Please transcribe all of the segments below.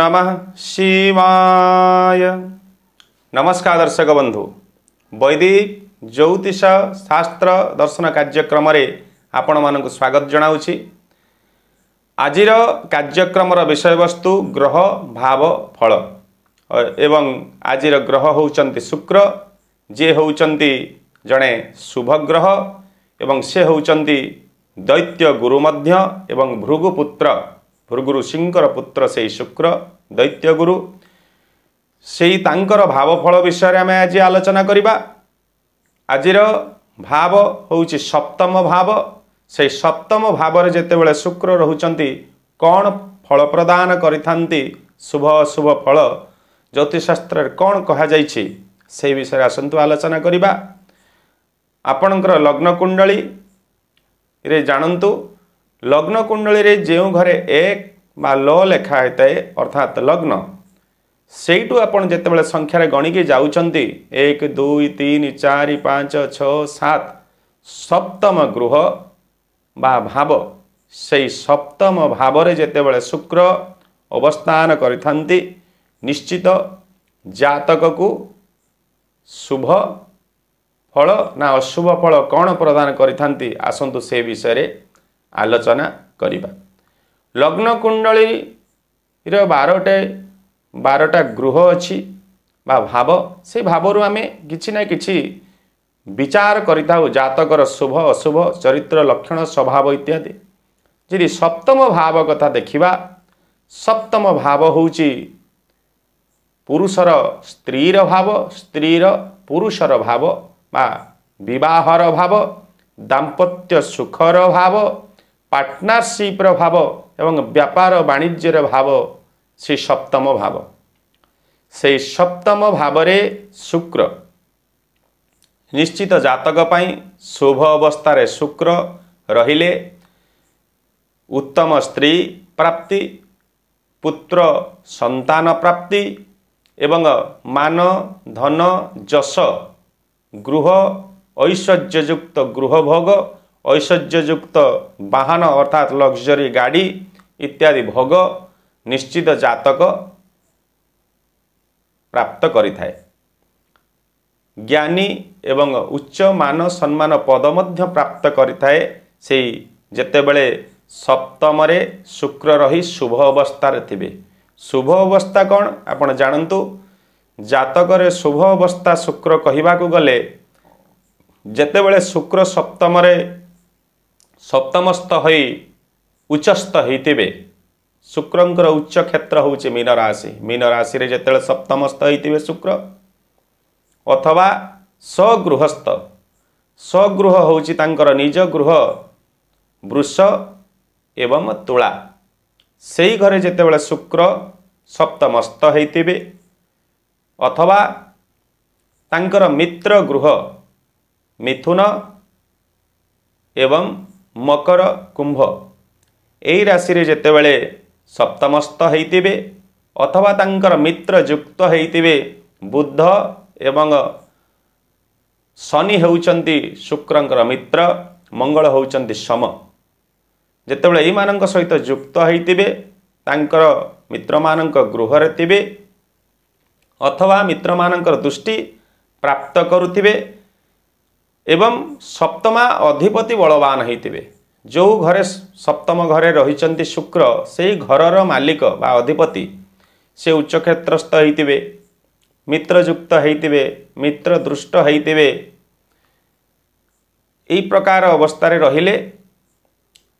नमः शिवाय। नमस्कार दर्शक बंधु, वैदिक ज्योतिष शास्त्र दर्शन कार्यक्रम रे आपण मानक स्वागत जनाउछि। आजिर कार्यक्रम विषय वस्तु ग्रह भाव फल एवं आजिर ग्रह होउचंती शुक्र, जे होउचंती जणे शुभ ग्रह एवं से होउचंती दैत्य गुरु मध्य एवं भृगुपुत्र भृगु ऋषिंकर पुत्र से शुक्र दैत्य गुरु से तांकर भाव फल विषय आम आज आलोचना करिबा। आजिर भाव होउची सप्तम भाव। से सप्तम भाव रे जेतेबेले शुक्र रहुचंती कौन फल प्रदान करिथांती, शुभ अशुभ फल ज्योतिष शास्त्र रे कौन कहा जाइछि से विषय आसंतु आलोचना करिबा। आपणकर लग्न कुंडली रे जानंतु, लग्न कुंडली रे जेउ घरे एक बा ल लेखा होता है अर्थात लग्न, सेठू आपन जेतेबेले संख्यार गणिकी जाउचंती 1 2 3 4 5 6 7 सप्तम गृह बा भाव, से सप्तम भाव रे जेतेबेले शुक्र अवस्थान करिथांती निश्चित जातक को शुभ फल ना अशुभ फल कौन प्रदान करिथांती आसंतु से विषय रे आलोचना करिबा। लग्न कुंडली रो 12टा गृह अछि बा भाव, से भावरु आमे किछि ना किछि विचार करिताउ जातकर शुभ अशुभ चरित्र लक्षण स्वभाव इत्यादि। यदि सप्तम भाव कथा देखिबा, सप्तम भाव होउची पुरुषर स्त्रीर भाव, स्त्रीर पुरुषर भाव बा विवाहर भाव, दाम्पत्य सुखर भाव, पार्टनरशिप भाव एवं व्यापार वाणिज्यर भाव से सप्तम भाव। से सप्तम भाव रे शुक्र निश्चित जातक पाई शुभ अवस्था रे शुक्र रहिले उत्तम स्त्री प्राप्ति, पुत्र संतान प्राप्ति एवं मान धन जश गृह ऐश्वर्ययुक्त गृह भोग, ऐश्वर्ययुक्त वाहन अर्थात लग्जरी गाड़ी इत्यादि भोग निश्चित जातक प्राप्त करिथाए। ज्ञानी एवं उच्च मान सम्मान पद मध्य प्राप्त करिथाए। से जेतेबेले सप्तम रे शुक्र रही शुभ अवस्था रे थिबे। शुभ अवस्था कौन आपण जानंतु, जातक रे शुभ अवस्था शुक्र कहिबा को गले जेतेबेले शुक्र सप्तम रे सप्तमस्थ होई उच्चस्थ होइतिबे। शुक्रंकर उच्च क्षेत्र होउचे मीन राशि, मीन राशि रे जेतेबेले सप्तमस्थ होइतिबे शुक्र अथवा स्वगृहस्थ, स्वगृह होउची तांकर निज गृह वृष एवं तुला, सेई घरे जेतेबेले शुक्र सप्तमस्थ होइतिबे अथवा तांकर मित्र गृह मिथुन एवं मकर कुंभ एई राशि रे जेतेबेले सप्तमस्थ होइतिबे अथवा तांकर मित्र युक्त होइतिबे बुध एवं शनि होउचंती शुक्रंकर मित्र, मंगल होउचंती सम। जेतेबेले एई मानक सहित युक्त होइतिबे तांकर मित्र मानक गृह रे थिबे अथवा मित्र मानकर दृष्टि प्राप्त करुथिबे एवं सप्तमा अधिपति बलवान होइतिबे। जो घरे सप्तम घरे रहिचंती शुक्र, से घरर मालिक बा अधिपति से उच्च क्षेत्रस्थ होइतिबे, मित्रयुक्त होइतिबे, मित्र दृष्ट होइतिबे। एई प्रकार अवस्था रे रहिले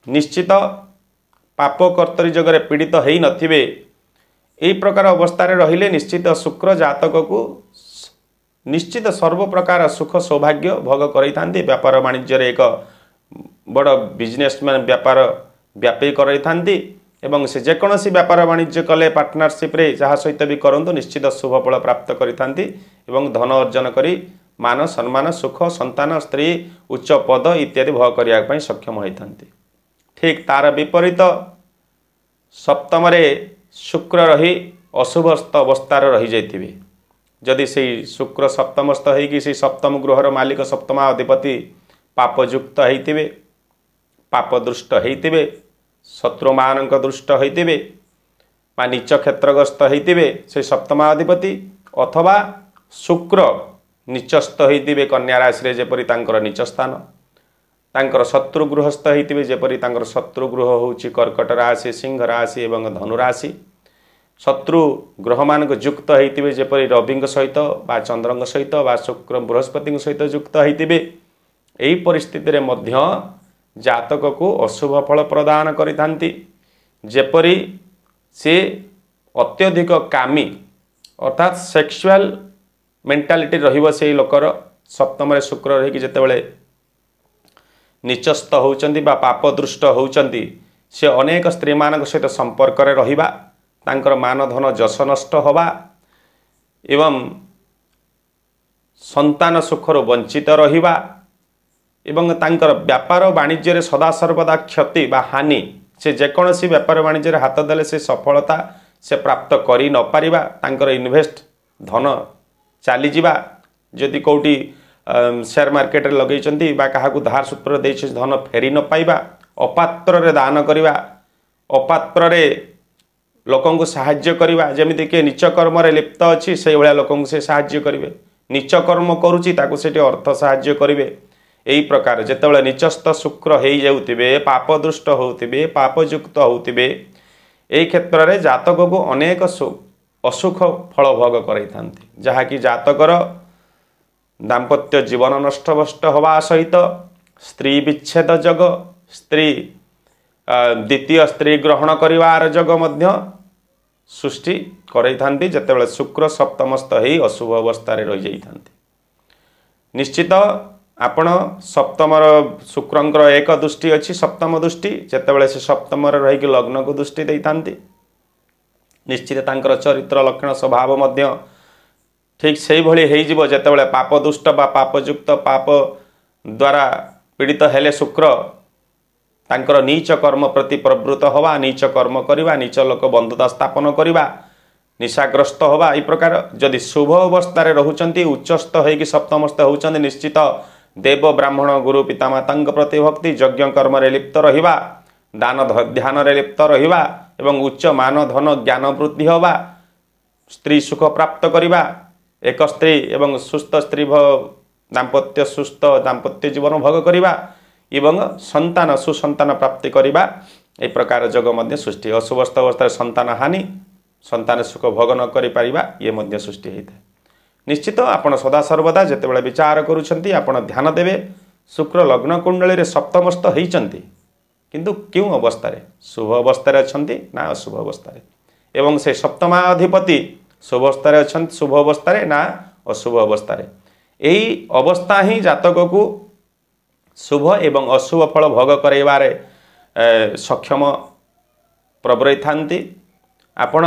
निश्चित पाप कर्तरी जगरे पीड़ित हेई नथिबे। एई प्रकार अवस्था रे रहिले निश्चित शुक्र जातक को निश्चित सर्व प्रकार सुख सौभाग्य भोग करैथांती। व्यापार वाणिज्य रे एक बड़ बिजनेसमैन व्यापार व्यापी करैथांती एवं से जेकोसी व्यापार वाणिज्य कले पार्टनरशिप रे जहाँ सहित भी करंतु निश्चित शुभ फल प्राप्त करिथांती एवं धन अर्जन करी मान सम्मान सुख संतान स्त्री उच्च पद इत्यादि भोग करिया पई सक्षम होइथांती। ठीक तार विपरीत सप्तम रे शुक्र रही अशुभस्थ अवस्थार रही जाइथिबे। जदि से शुक्र सप्तमस्थ होइकी से सप्तम गृहर मालिक सप्तमा अधिपति पापयुक्त होइथिबे, पाप दृष्ट होइथिबे, शत्रु मानक दृष्ट होइथिबे बा नीच क्षेत्रग्रस्त होइतिबे से सप्तमाधिपति अथवा शुक्र नीचस्थ होइतिबे कन्या राशि रे जेपरि तांकर नीच स्थान तांकर शत्रु गृहस्थ होइतिबे जेपरि तांकर शत्रु गृह होउची कर्कट राशि सिंह राशि एवं धनु राशि शत्रु ग्रह मानक युक्त होइतिबे जेपरि रवि सहित बा चंद्र सहित बा शुक्र बृहस्पति सहित युक्त होइतिबे एही परिस्थिति रे मध्य जातक को अशुभ फल प्रदान करिथांती जेपरि से अत्यधिक कामी अर्थात सेक्सुअल मेंटालिटी रहिबो से लोकर सप्तम रे शुक्र रही कि जेतेबेले निचस्थ होउचंती बा पाप दृष्ट होउचंती से अनेक स्त्री मानक सहित संपर्क रे रहिबा तांकर मान धन जश नष्ट होबा एवं संतान सुखर वंचित रहिबा एवं तांकर व्यापार वाणिज्य रे सदा सर्वदा क्षति बा हानि से जेकोसी व्यापार वाणिज्य रे हाथ देले से सफलता से प्राप्त करि न पारिबा तांकर इन्वेस्ट धन चली जिबा जदि कोटी शेयर मार्केट रे लगेइचंती बा काहाकू धार सूत्र देइछ धन फेरी न पाइबा अपात्र रे दान करिबा अपात्र रे लोकन को सहाय्य करिबा जेमिति के नीच कर्म रे लिप्त अछि से भलिया लोकन को से सहाय्य करिवे नीच कर्म करूची ताकू सेठी अर्थ सहाय्य करिवे एही प्रकार जेतेबेले नीचस्थ शुक्र हेइ जाउतिबे पाप दृष्ट होउतिबे पाप युक्त होउतिबे एही क्षेत्र रे जातक को अनेक असुख फल भोग करैथांती जहा कि जातकर दाम्पत्य जीवन नष्ट भष्ट हवा सहित स्त्री विच्छेद जग स्त्री द्वितीय स्त्री ग्रहण करिवार जग मध्य सृष्टि करैथांती जेतेबेले शुक्र सप्तमस्थ हेइ अशुभ अवस्था रे रहि जाइथांती निश्चित आपण सप्तमर शुक्रंकर एक दृष्टि अच्छी सप्तम दृष्टि जेतेबेले से सप्तम रे रही कि लग्न को दृष्टि देइथांती निश्चित तांकर चरित्र लक्षण स्वभाव मध्य ठीक से भली हेइ जिवो जेतेबेले पाप दुष्ट बा पाप युक्त पाप द्वारा पीड़ित हेले शुक्र तांकर नीच कर्म प्रति प्रवृत्त हवा नीच कर्म करिबा नीच लोक बंधुता स्थापन करिबा निशाग्रस्त हवा ई प्रकार जदि शुभ अवस्था रे रहुचंती उच्चस्थ होई कि सप्तमस्थ होउचंती निश्चित देव ब्राह्मण गुरु पितामाता प्रति भक्ति यज्ञ कर्म रे लिप्त रहिबा दान ध्यान रे लिप्त रहिबा एवं उच्च मान धन ज्ञान वृद्धि हवा स्त्री सुख प्राप्त करिबा एक स्त्री एवं सुस्थ स्त्री दाम्पत्य सुस्थ दाम्पत्य जीवन भोग करिबा एवं संतान सुसंतान प्राप्ति करिबा ए प्रकार जग मध्य सृष्टि अशुभस्थ अवस्था संतान हानि संतान सुख भोग न करि पारिबा ये मध्य सृष्टि होइଥାଏ निश्चित आपण सदा सर्वदा जेतेबेले विचार करूछंती आपण ध्यान देबे शुक्र लग्न कुंडली रे सप्तमस्थ होइचंती किंतु क्यों अवस्था रे शुभ अवस्था रे अछंती ना अशुभ अवस्था रे एवं से सप्तमाधिपति शुभ अवस्था रे अछंती शुभ अवस्था रे ना अशुभ अवस्था रे एही अवस्था ही जातक को शुभ एवं अशुभ फल भोग करैबारे सक्षम प्रवृत्ति थांती आपण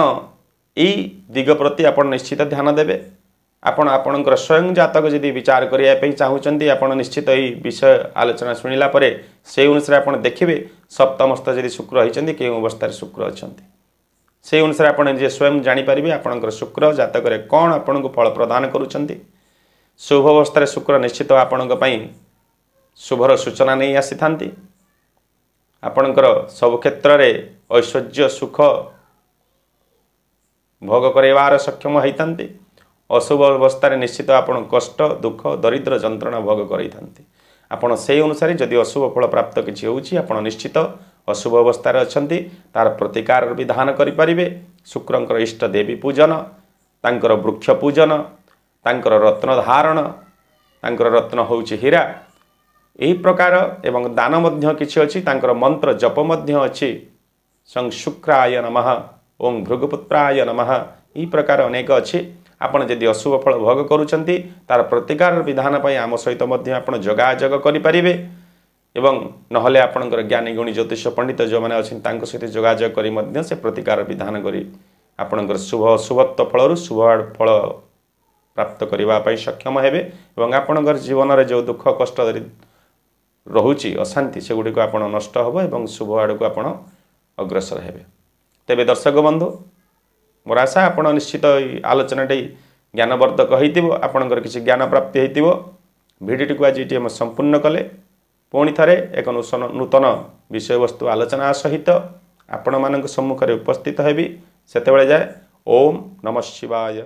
ई दिग प्रति आपण निश्चित ध्यान देबे आपण आपणकर स्वयं जातक जदि विचार करिया पई चाहूचंती आपण निश्चित ई विषय आलोचना सुनिला परे से अनुसार आपण देखिबे सप्तमस्थ जदि शुक्र होइचंती के अवस्था रे शुक्र अछंती से अनुसार आपण जे स्वयं जानि परिबे आपणकर शुक्र जातक रे कोन आपण को फल प्रदान करूचंती शुभ अवस्था रे शुक्र निश्चित आपणक पई शुभर सूचना नहीं आसी थांती आपणकर सब क्षेत्र रे ऐश्वर्य सुख भोग करैबार सक्षम होइतांती अशुभ अवस्था रे निश्चित आपण कष्ट दुख दरिद्र जंत्रणा भोग करैथांती आपण से अनुसार जदि अशुभ फल प्राप्त किछि होउछि आपण निश्चित अशुभ अवस्था रे अछंती तार प्रतिकार विधान करि परिबे शुक्रंकर इष्ट देवी पूजन तांकर वृक्ष पूजन तांकर रत्न धारण तांकर रत्न होउछि हीरा एही प्रकार एवं दान मध्य किछि अछि तांकर मंत्र जप मध्य अछि सं शुक्राय नमः ओं भृगुपुत्राय नमः ई प्रकार अनेक अछि आपण जदि अशुभ फल भोग करूचंती तार प्रतिकार विधान पई आम सहित मध्य आपण जोगाजोग करि परिबे एवं नहले आपणकर ज्ञानी गुणी ज्योतिष पंडित जो माने अछि तांको सहित जोगाजोग करि मध्य से प्रतिकार विधान करि आपणकर शुभ अशुभत्व फलरु शुभ फल प्राप्त करिबा पई सक्षम हेबे एवं आपणकर जीवन रे जो दुख कष्ट रहुची अशांति से गुडी को आपण नष्ट हबो एवं शुभ आड़ को आपण अग्रसर हेबे तेबे दर्शक बंधु मोर आशा आपण निश्चित आलोचनाटी ज्ञानवर्धक होइतिबो आपणकर किछि ज्ञान प्राप्ति होइतिबो भिडियोटी को आज हम संपूर्ण कले पुणी थरे एक नूतन विषय वस्तु आलोचना सहित आपण मानक सम्मुख रे उपस्थित हेबी ସେତେବେଳେ ଯାଏ ଓମ୍ ନମଃ ଶିବାୟ।